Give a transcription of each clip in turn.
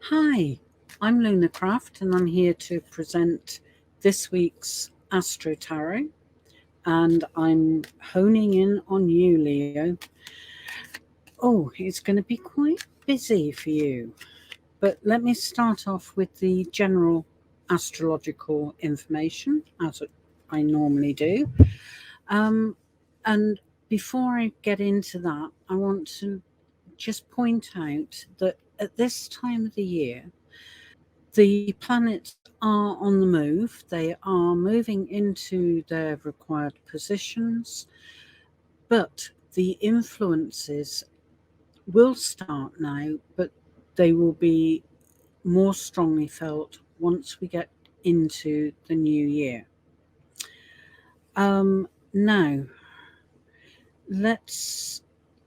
Hi, I'm Lunarcraft and I'm here to present this week's AstroTarot, and I'm honing in on you, Leo. Oh, it's going to be quite busy for you, but let me start off with the general astrological information, as I normally do. And before I get into that, I want to just point out that at this time of the year, the planets are on the move. They are moving into their required positions, but the influences will start now, but they will be more strongly felt once we get into the new year. Now, let's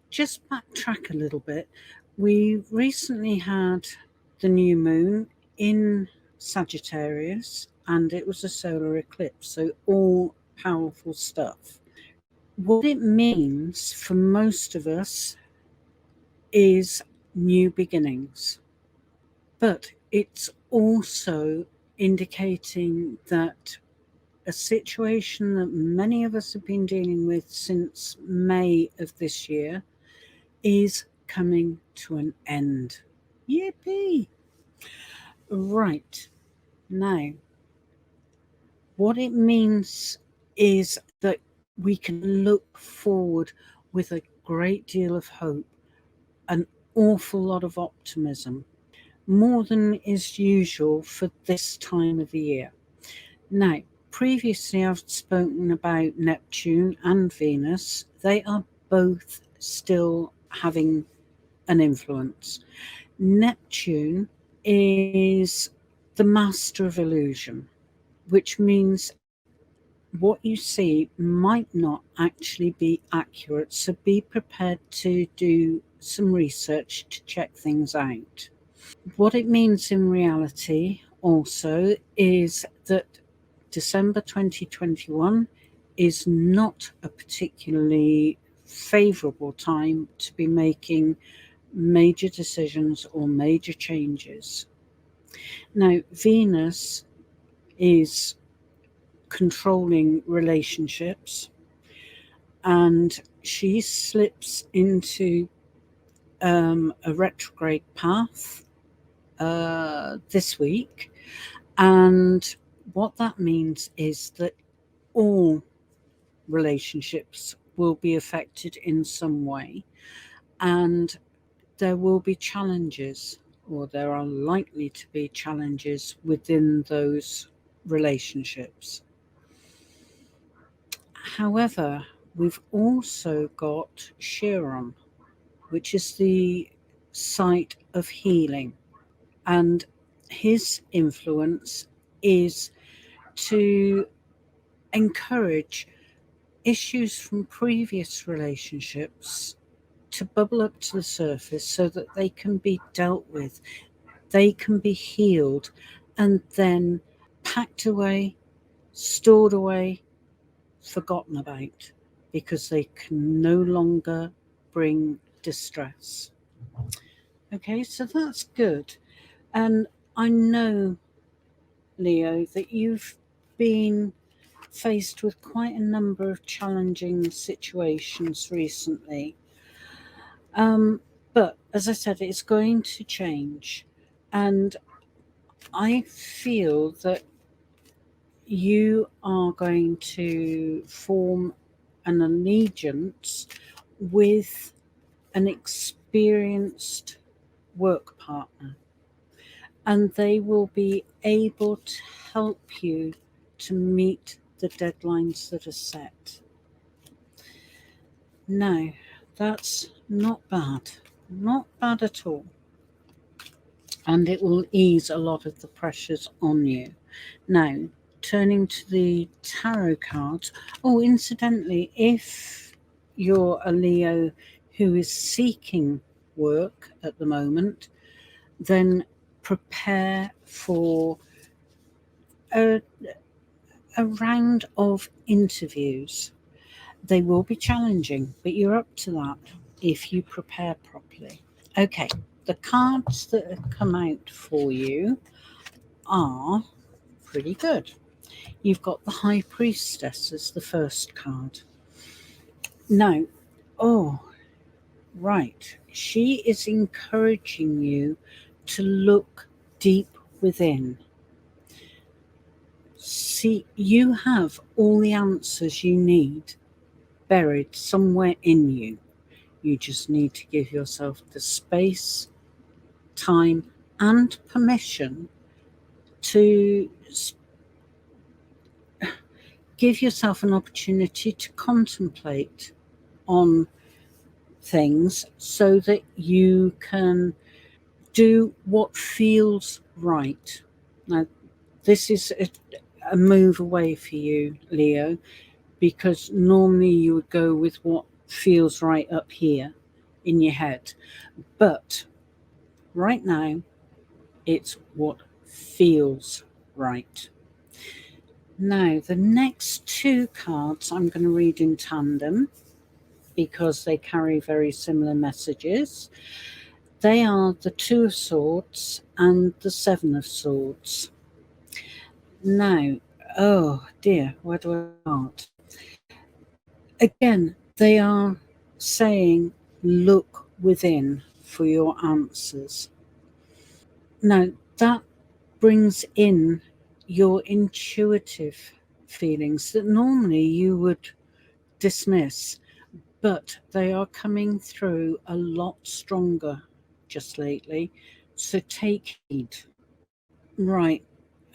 just backtrack a little bit. We recently had the new moon in Sagittarius, and it was a solar eclipse, so all powerful stuff. What it means for most of us is new beginnings, but it's also indicating that a situation that many of us have been dealing with since May of this year is coming to an end. Yippee! Right. Now, what it means is that we can look forward with a great deal of hope, an awful lot of optimism, more than is usual for this time of the year. Now, previously I've spoken about Neptune and Venus. They are both still having an influence. Neptune is the master of illusion, which means what you see might not actually be accurate. So be prepared to do some research to check things out. What it means in reality also is that December 2021 is not a particularly favorable time to be making major decisions or major changes. Now, Venus is controlling relationships, and she slips into a retrograde path this week. And what that means is that all relationships will be affected in some way, and there will be challenges, or there are likely to be challenges within those relationships. However, we've also got Chiron, which is the site of healing, and his influence is to encourage issues from previous relationships to bubble up to the surface so that they can be dealt with, they can be healed, and then packed away, stored away, forgotten about, because they can no longer bring distress. Okay, so that's good. And I know, Leo, that you've been faced with quite a number of challenging situations recently. But as I said, it's going to change. And I feel that you are going to form an allegiance with an experienced work partner, and they will be able to help you to meet the deadlines that are set. Now, that's not bad at all, and it will ease a lot of the pressures on you. Now, turning to the tarot cards. Oh, incidentally, if you're a Leo who is seeking work at the moment, then prepare for a, a round of interviews. They will be challenging, but you're up to that if you prepare properly. Okay, the cards that have come out for you are pretty good. You've got the High Priestess as the first card. Now, right, she is encouraging you to look deep within. See, you have all the answers you need buried somewhere in you. You just need to give yourself the space, time, and permission to give yourself an opportunity to contemplate on things so that you can do what feels right. Now, this is a move away for you, Leo, because normally you would go with what feels right up here in your head. But right now, it's what feels right. Now, the next two cards I'm going to read in tandem because they carry very similar messages. They are the Two of Swords and the Seven of Swords. Now, oh dear, where do I start? Again, they are saying, look within for your answers. Now, that brings in your intuitive feelings that normally you would dismiss, but they are coming through a lot stronger just lately. So take heed. Right.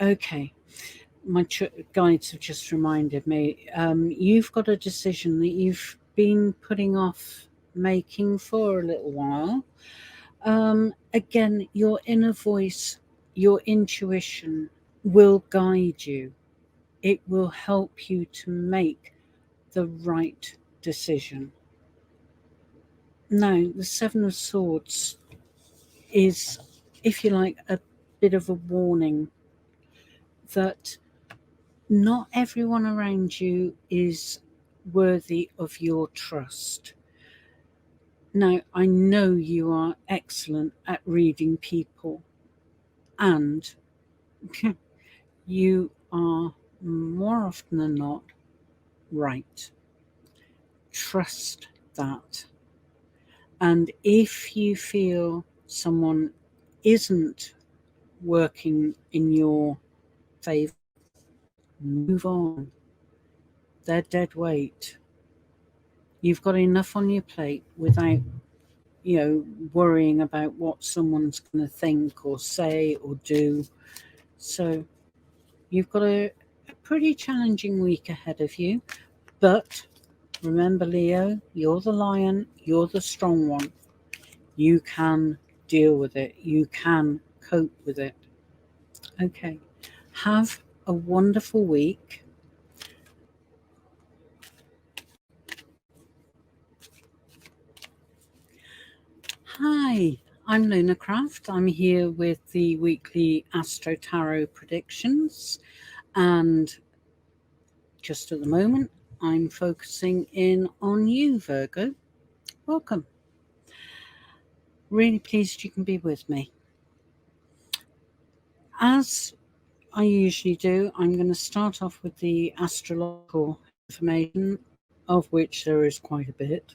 Okay. My guides have just reminded me, you've got a decision that you've been putting off making for a little while. Again, your inner voice, your intuition will guide you. It will help you to make the right decision. Now, the Seven of Swords is, if you like, a bit of a warning that not everyone around you is worthy of your trust. Now, I know you are excellent at reading people, and you are more often than not right. Trust that. And if you feel someone isn't working in your favor, move on. They're dead weight. You've got enough on your plate without, worrying about what someone's going to think or say or do. So you've got a pretty challenging week ahead of you. But remember, Leo, you're the lion, you're the strong one. You can deal with it. You can cope with it. Okay. Have a wonderful week. Hi, I'm Lunarcraft. I'm here with the weekly AstroTarot predictions. And just at the moment, I'm focusing in on you, Virgo. Welcome. Really pleased you can be with me. As I usually do, I'm going to start off with the astrological information, of which there is quite a bit.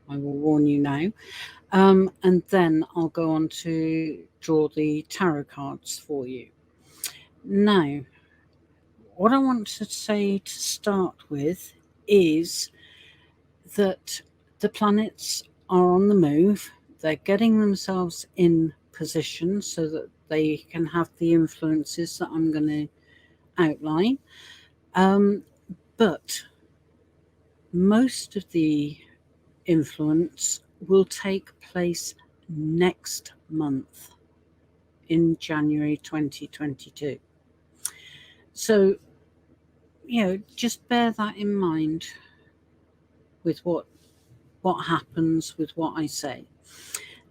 I will warn you now. And then I'll go on to draw the tarot cards for you. Now, what I want to say to start with is that the planets are on the move. They're getting themselves in position so that they can have the influences that I'm going to outline. But most of the influence will take place next month in January 2022. So, just bear that in mind with what happens with what I say.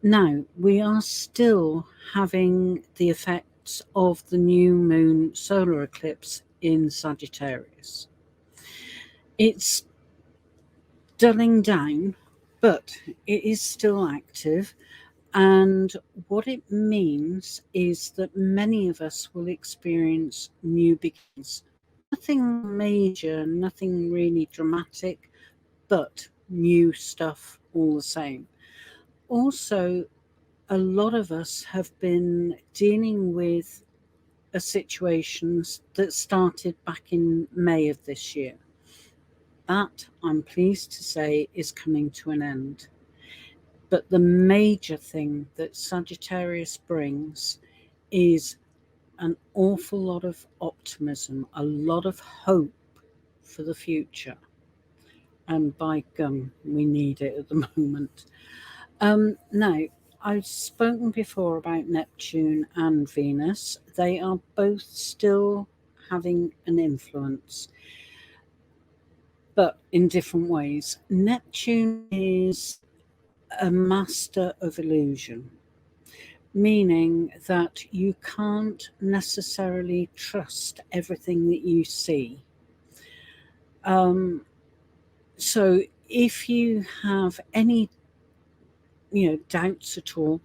Now, we are still having the effects of the new moon solar eclipse in Sagittarius. It's dulling down, but it is still active. And what it means is that many of us will experience new beginnings. Nothing major, nothing really dramatic, but new stuff all the same. Also, a lot of us have been dealing with situations that started back in May of this year. That, I'm pleased to say, is coming to an end. But the major thing that Sagittarius brings is an awful lot of optimism, a lot of hope for the future. And by gum, we need it at the moment. Now, I've spoken before about Neptune and Venus. They are both still having an influence, but in different ways. Neptune is a master of illusion, meaning that you can't necessarily trust everything that you see. So if you have any doubts at all,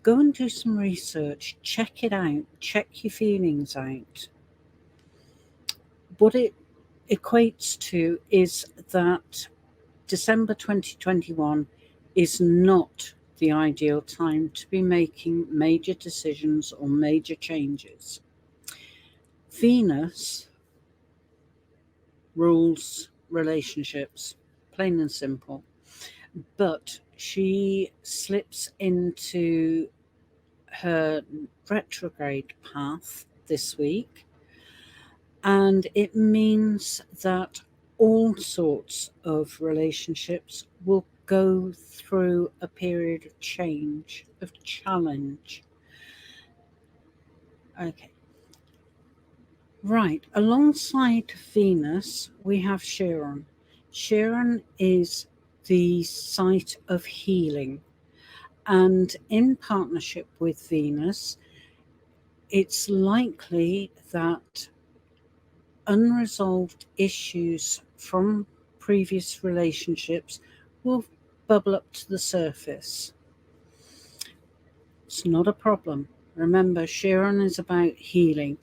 go and do some research, check it out, check your feelings out. What it equates to is that December 2021 is not the ideal time to be making major decisions or major changes. Venus rules relationships, plain and simple, but she slips into her retrograde path this week, and it means that all sorts of relationships will go through a period of change, of challenge. Okay. Right. Alongside Venus, we have Chiron. Chiron is the site of healing. And in partnership with Venus, it's likely that unresolved issues from previous relationships will bubble up to the surface. It's not a problem. Remember, Chiron is about healing,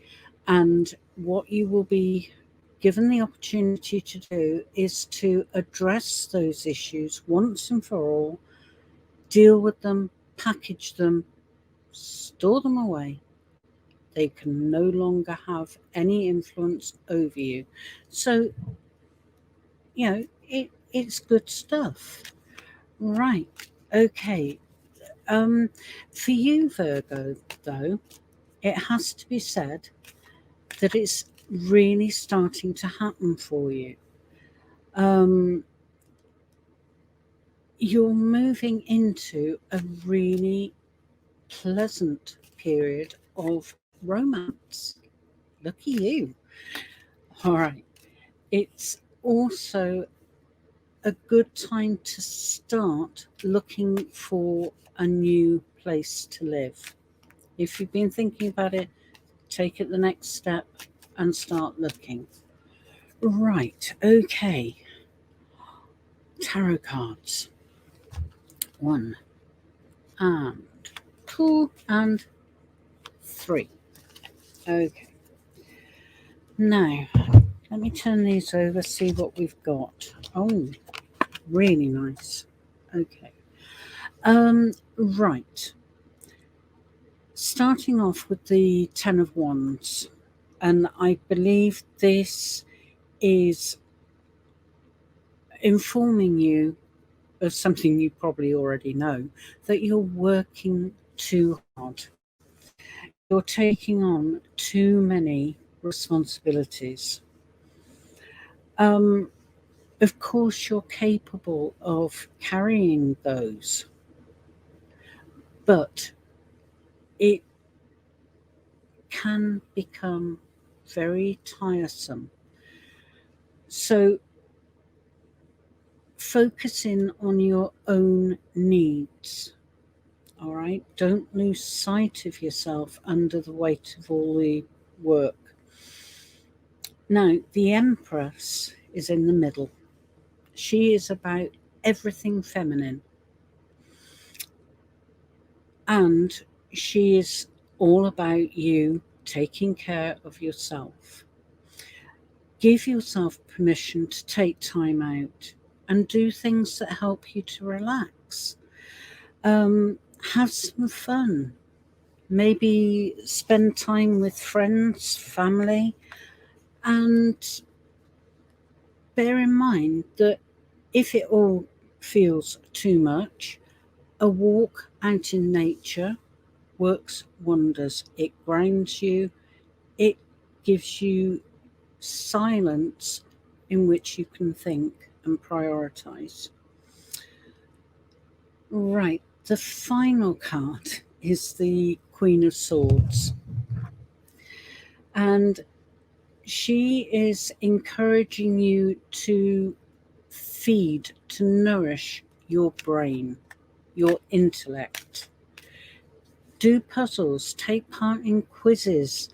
and what you will be given the opportunity to do is to address those issues once and for all, deal with them, package them, store them away. They can no longer have any influence over you. So, it's good stuff. Right. Okay. For you, Virgo, though, it has to be said that it's really starting to happen for you. You're moving into a really pleasant period of romance. Lucky you. All right. It's also a good time to start looking for a new place to live. If you've been thinking about it, take it the next step and start looking. Right, okay. Tarot cards. 1 and 2 and 3. Okay. Now, let me turn these over, see what we've got. Oh, really nice. Okay. Right. Starting off with the Ten of Wands, and I believe this is informing you of something you probably already know, that you're working too hard. You're taking on too many responsibilities. Of course, you're capable of carrying those, but it can become very tiresome. So, focus in on your own needs. All right, don't lose sight of yourself under the weight of all the work. Now, the Empress is in the middle. She is about everything feminine. And she is all about you taking care of yourself. Give yourself permission to take time out and do things that help you to relax. Have some fun. Maybe spend time with friends, family, and bear in mind that if it all feels too much, a walk out in nature works wonders. It grounds you, it gives you silence in which you can think and prioritize. Right, the final card is the Queen of Swords. And she is encouraging you to feed, to nourish your brain, your intellect. Do puzzles, take part in quizzes,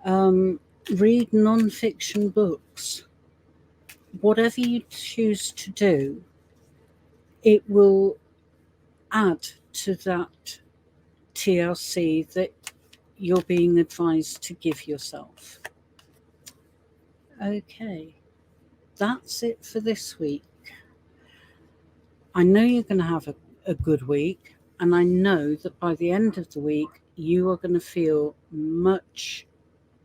read non-fiction books. Whatever you choose to do, it will add to that TLC that you're being advised to give yourself. Okay, that's it for this week. I know you're going to have a good week, and I know that by the end of the week, you are going to feel much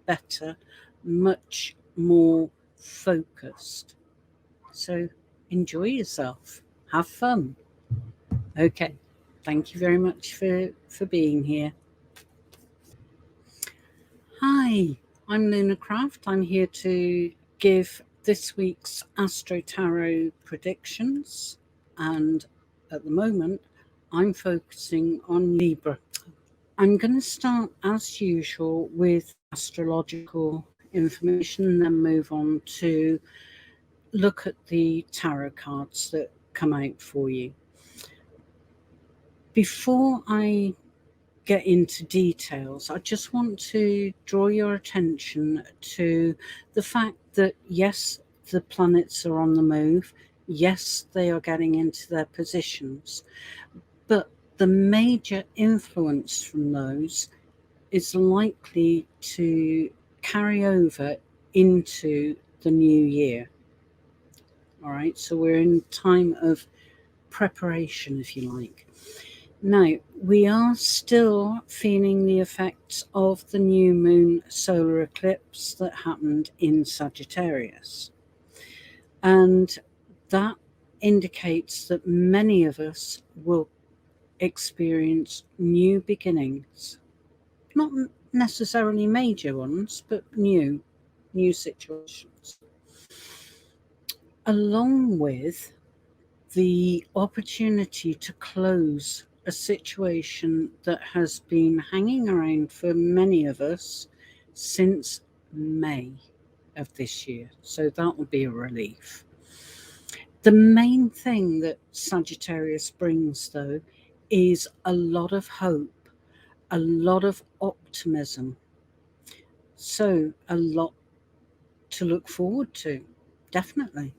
better, much more focused. So enjoy yourself. Have fun. Okay. Thank you very much for being here. Hi, I'm Lunarcraft. I'm here to give this week's AstroTarot predictions. And at the moment, I'm focusing on Libra. I'm going to start, as usual, with astrological information and then move on to look at the tarot cards that come out for you. Before I get into details, I just want to draw your attention to the fact that, yes, the planets are on the move. Yes, they are getting into their positions. But the major influence from those is likely to carry over into the new year. All right, so we're in time of preparation, if you like. Now, we are still feeling the effects of the new moon solar eclipse that happened in Sagittarius. And that indicates that many of us will experience new beginnings. Not necessarily major ones, but new situations. Along with the opportunity to close a situation that has been hanging around for many of us since May of this year. So that will be a relief. The main thing that Sagittarius brings, though, is a lot of hope, a lot of optimism. So a lot to look forward to, definitely.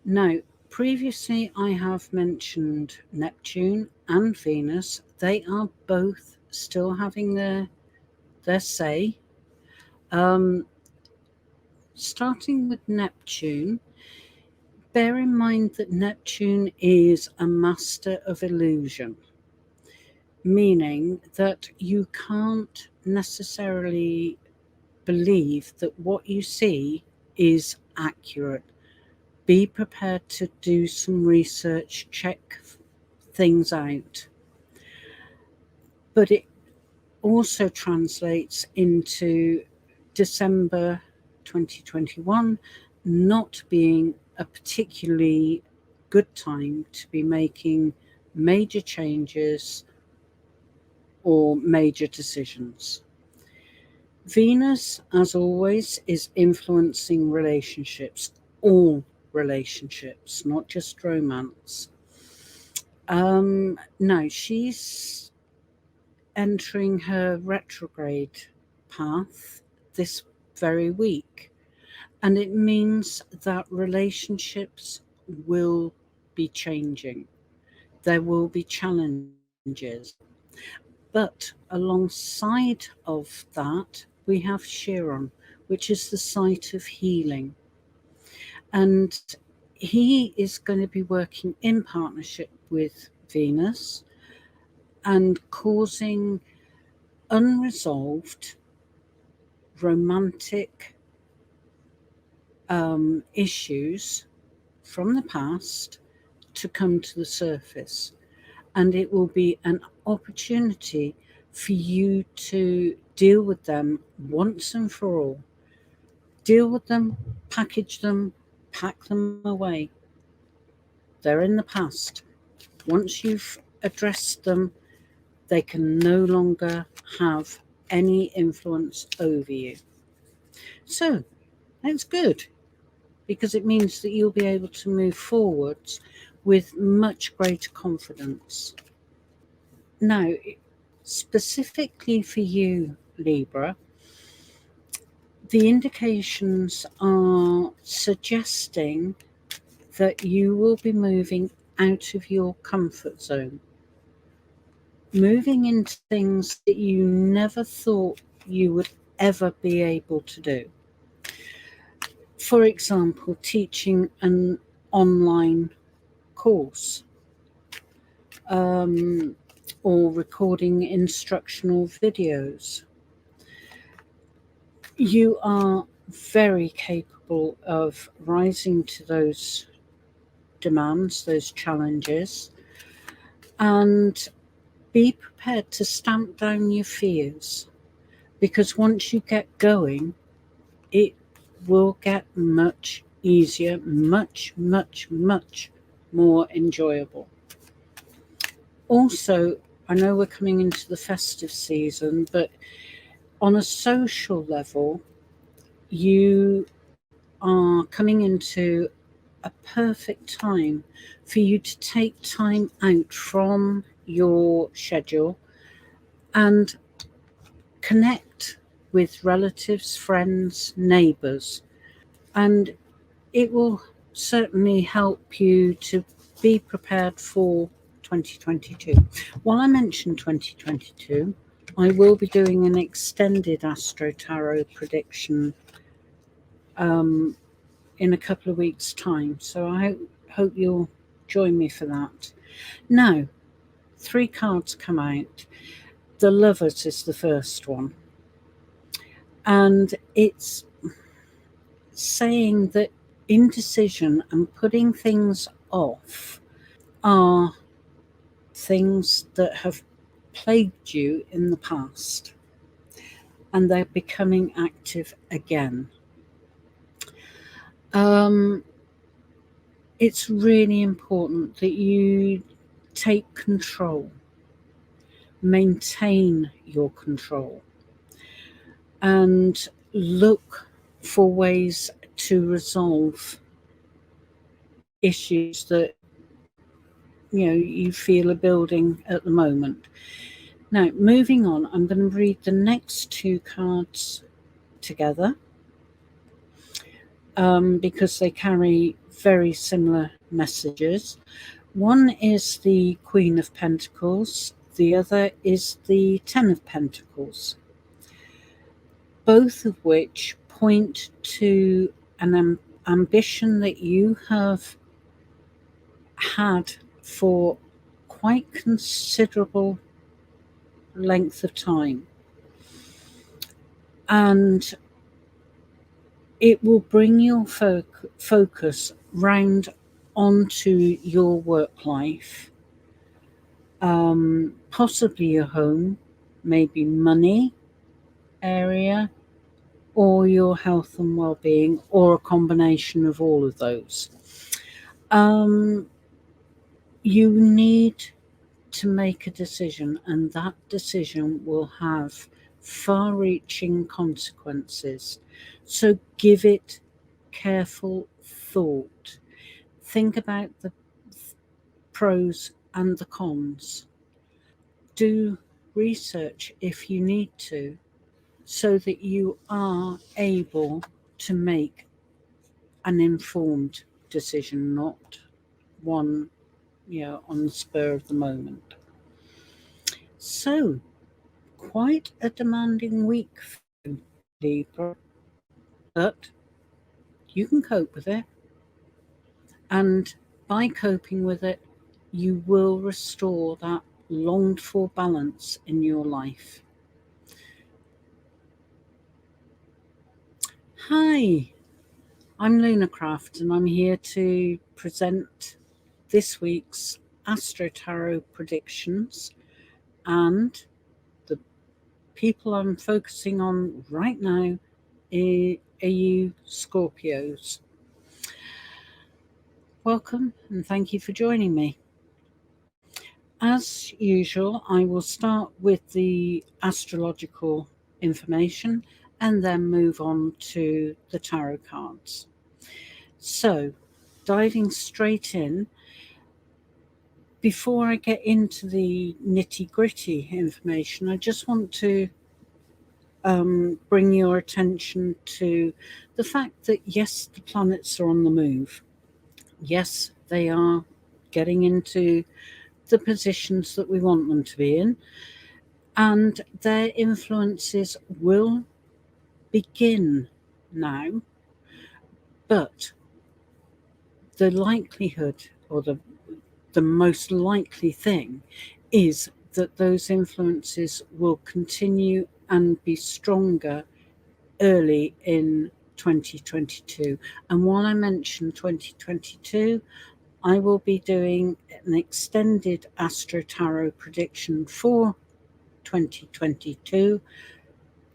Now, previously I have mentioned Neptune and Venus. They are both still having their say. Starting with Neptune, bear in mind that Neptune is a master of illusion, meaning that you can't necessarily believe that what you see is accurate. Be prepared to do some research, check things out. But it also translates into December 2021 not being a particularly good time to be making major changes or major decisions. Venus, as always, is influencing relationships, all relationships, not just romance. Now, she's entering her retrograde path this very week, and it means that relationships will be changing. There will be challenges. But alongside of that, we have Chiron, which is the site of healing. And he is going to be working in partnership with Venus and causing unresolved romantic issues from the past to come to the surface. And it will be an opportunity for you to deal with them once and for all. Deal with them, package them, pack them away. They're in the past. Once you've addressed them, they can no longer have any influence over you. So that's good, because it means that you'll be able to move forwards with much greater confidence. Now, specifically for you, Libra, the indications are suggesting that you will be moving out of your comfort zone, moving into things that you never thought you would ever be able to do. For example, teaching an online course, or recording instructional videos. You are very capable of rising to those demands, those challenges, and be prepared to stamp down your fears, because once you get going, it will get much easier, much, much, much more enjoyable. Also, I know we're coming into the festive season, but on a social level, you are coming into a perfect time for you to take time out from your schedule and connect with relatives, friends, neighbours. And it will certainly help you to be prepared for 2022. While I mentioned 2022, I will be doing an extended AstroTarot prediction in a couple of weeks' time. So I hope you'll join me for that. Now, 3 cards come out. The Lovers is the first one. And it's saying that indecision and putting things off are things that have plagued you in the past, and they're becoming active again. It's really important that you take control, maintain your control, and look for ways to resolve issues that you feel are building at the moment. Now, moving on, I'm going to read the next 2 cards together because they carry very similar messages. One is the Queen of Pentacles, the other is the Ten of Pentacles, both of which point to an ambition that you have had for quite considerable length of time. And it will bring your focus round onto your work life, possibly your home, maybe money area, or your health and well-being, or a combination of all of those. You need to make a decision, and that decision will have far-reaching consequences. So give it careful thought. Think about the pros and the cons. Do research if you need to, so that you are able to make an informed decision, not one on the spur of the moment. So, quite a demanding week for you, Libra, but you can cope with it. And by coping with it, you will restore that longed for balance in your life. Hi, I'm Lunarcraft, and I'm here to present this week's AstroTarot predictions. And the people I'm focusing on right now are you Scorpios. Welcome, and thank you for joining me. As usual, I will start with the astrological information and then move on to the tarot cards. So, diving straight in, before I get into the nitty gritty information, I just want to bring your attention to the fact that yes, the planets are on the move. Yes, they are getting into the positions that we want them to be in, and their influences will begin now, but the likelihood, or the most likely thing, is that those influences will continue and be stronger early in 2022. And while I mention 2022, I will be doing an extended Astro Tarot prediction for 2022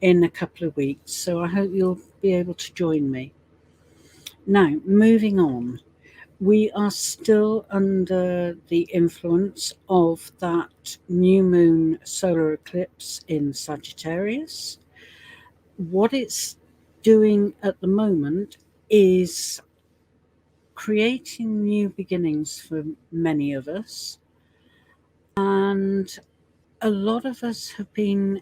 in a couple of weeks. So I hope you'll be able to join me. Now, moving on, we are still under the influence of that new moon solar eclipse in Sagittarius. What it's doing at the moment is creating new beginnings for many of us. And a lot of us have been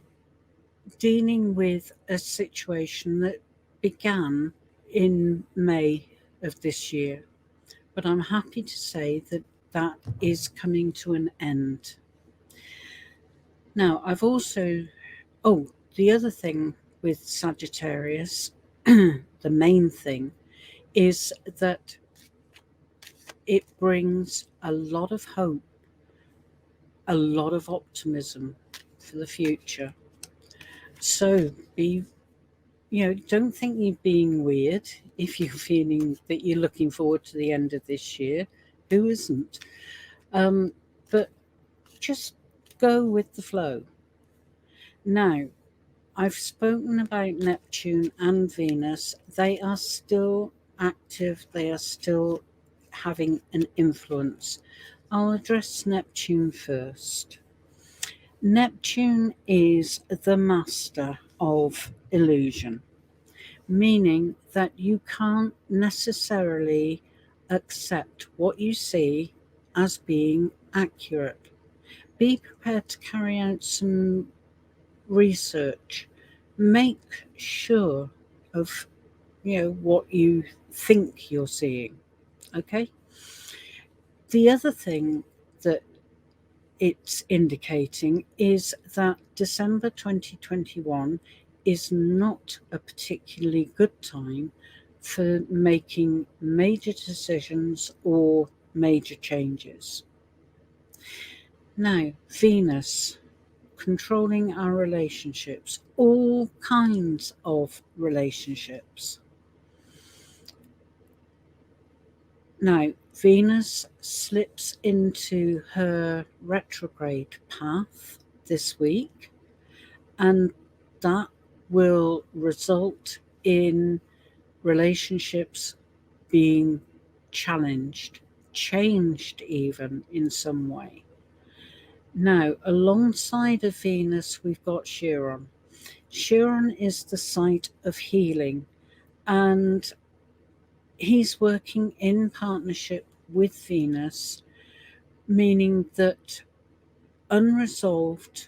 dealing with a situation that began in May of this year. But I'm happy to say that that is coming to an end. Now, I've also, the other thing with Sagittarius, the main thing, is that it brings a lot of hope, a lot of optimism for the future. So don't think you're being weird if you're feeling that you're looking forward to the end of this year. Who isn't? But just go with the flow. Now, I've spoken about Neptune and Venus. They are still active, they are still having an influence. I'll address Neptune first. Neptune is the master of illusion, meaning that you can't necessarily accept what you see as being accurate. Be prepared to carry out some research. Make sure of what you think you're seeing. Okay. The other thing that it's indicating is that December 2021 is not a particularly good time for making major decisions or major changes. Now, Venus, controlling our relationships, all kinds of relationships. Now, Venus slips into her retrograde path this week, and that will result in relationships being challenged, changed even in some way. Now, alongside of Venus, we've got Chiron. Chiron is the site of healing, and he's working in partnership with Venus, meaning that unresolved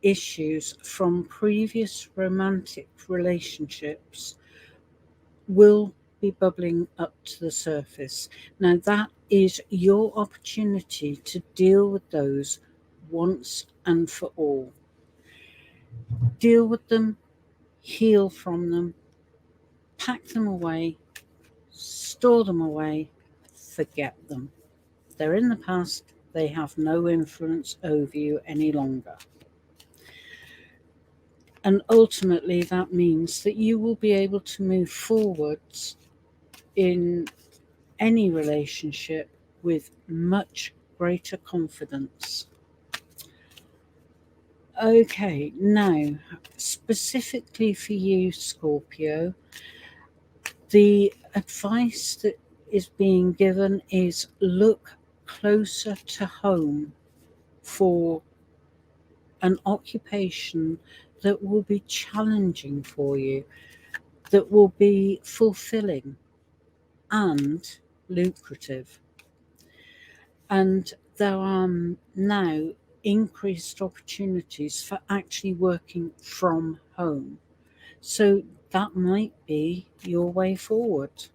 issues from previous romantic relationships will be bubbling up to the surface. Now, that is your opportunity to deal with those once and for all. Deal with them, heal from them, pack them away, store them away, forget them. They're in the past, they have no influence over you any longer. And ultimately, that means that you will be able to move forwards in any relationship with much greater confidence. Okay, now, specifically for you, Scorpio, the advice that is being given is look closer to home for an occupation that will be challenging for you, that will be fulfilling and lucrative. And there are now increased opportunities for actually working from home. So that might be your way forward.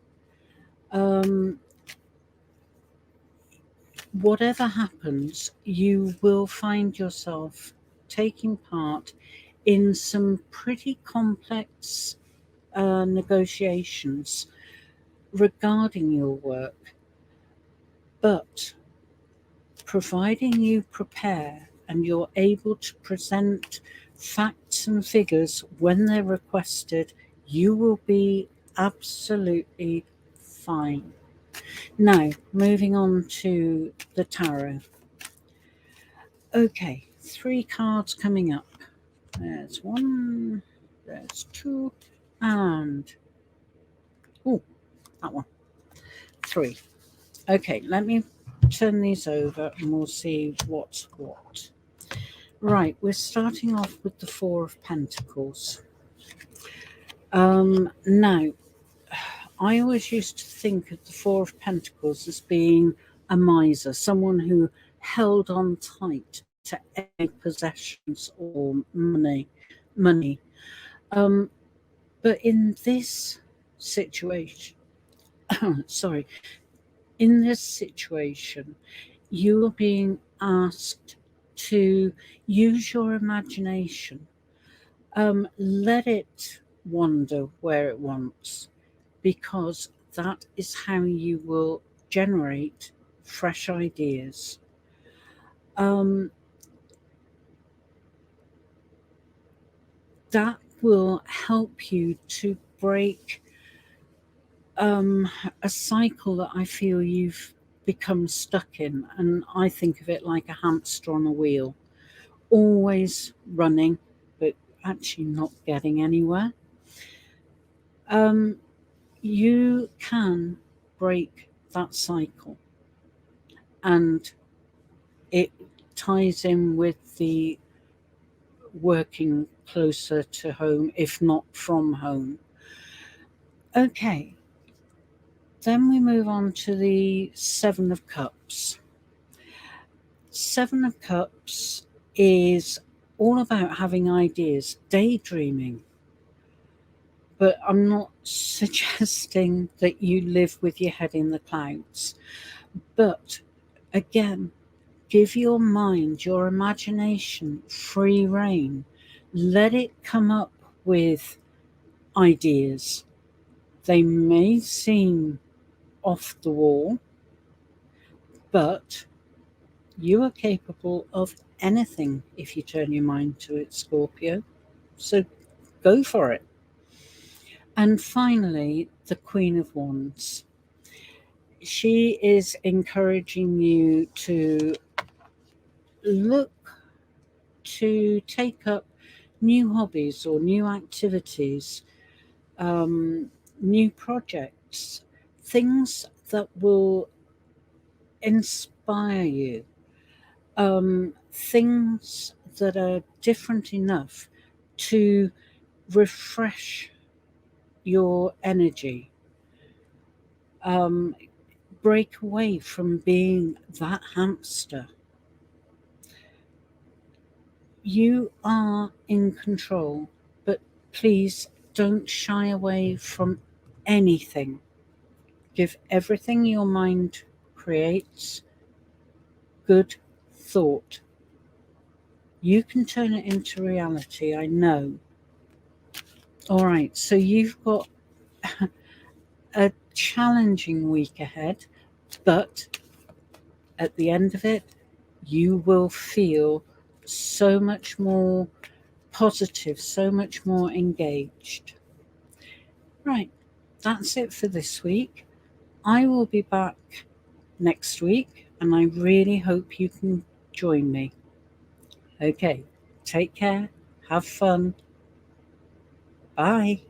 Whatever happens, you will find yourself taking part in some pretty complex negotiations regarding your work. But providing you prepare and you're able to present facts and figures when they're requested, you will be absolutely fine. Now, moving on to the tarot. Okay, 3 cards coming up. There's 1, there's 2, and that one. 3. Okay, let me turn these over and we'll see what's what. Right, we're starting off with the 4 of Pentacles. Now, I always used to think of the 4 of Pentacles as being a miser, someone who held on tight to any possessions or money. But in this situation, in this situation, you are being asked to use your imagination. Let it wander where it wants, because that is how you will generate fresh ideas. That will help you to break a cycle that I feel you've become stuck in. And I think of it like a hamster on a wheel, always running, but actually not getting anywhere. You can break that cycle, and it ties in with the working closer to home, if not from home. Okay, then we move on to the 7 of Cups. 7 of Cups is all about having ideas, daydreaming. But I'm not suggesting that you live with your head in the clouds. But again, give your mind, your imagination free rein. Let it come up with ideas. They may seem off the wall, but you are capable of anything if you turn your mind to it, Scorpio. So go for it. And finally, the Queen of Wands. She is encouraging you to look to take up new hobbies or new activities, new projects, things that will inspire you, things that are different enough to refresh your energy. Break away from being that hamster. You are in control, but please don't shy away from anything. Give everything your mind creates good thought. You can turn it into reality, I know. All right, so you've got a challenging week ahead, but at the end of it, you will feel so much more positive, so much more engaged. Right, that's it for this week. I will be back next week, and I really hope you can join me. Okay, take care, have fun, bye.